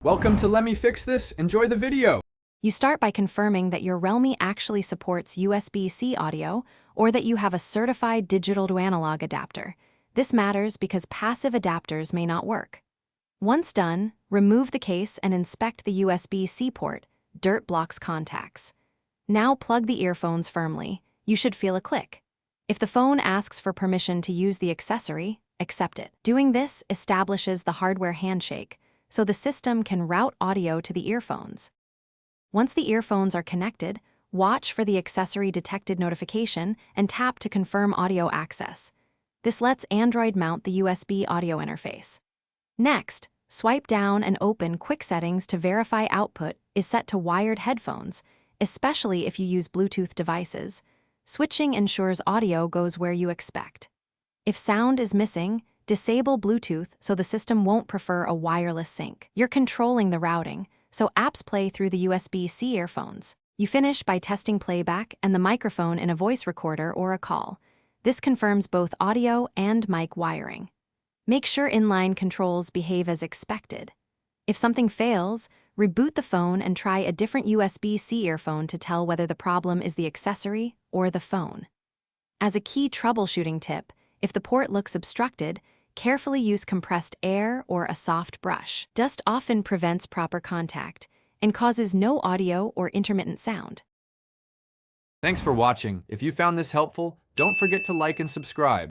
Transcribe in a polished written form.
Welcome to Let Me Fix This. Enjoy the video. You start by confirming that your Realme actually supports USB-C audio or that you have a certified digital-to-analog adapter. This matters because passive adapters may not work. Once done, remove the case and inspect the USB-C port. Dirt blocks contacts. Now plug the earphones firmly. You should feel a click. If the phone asks for permission to use the accessory, accept it. Doing this establishes the hardware handshake, so the system can route audio to the earphones. Once the earphones are connected, watch for the accessory detected notification and tap to confirm audio access. This lets Android mount the USB audio interface. Next, swipe down and open Quick Settings to verify output is set to wired headphones, especially if you use Bluetooth devices. Switching ensures audio goes where you expect. If sound is missing, disable Bluetooth so the system won't prefer a wireless sync. You're controlling the routing, so apps play through the USB-C earphones. You finish by testing playback and the microphone in a voice recorder or a call. This confirms both audio and mic wiring. Make sure inline controls behave as expected. If something fails, reboot the phone and try a different USB-C earphone to tell whether the problem is the accessory or the phone. As a key troubleshooting tip, if the port looks obstructed, carefully use compressed air or a soft brush. Dust often prevents proper contact and causes no audio or intermittent sound. Thanks for watching. If you found this helpful, don't forget to like and subscribe.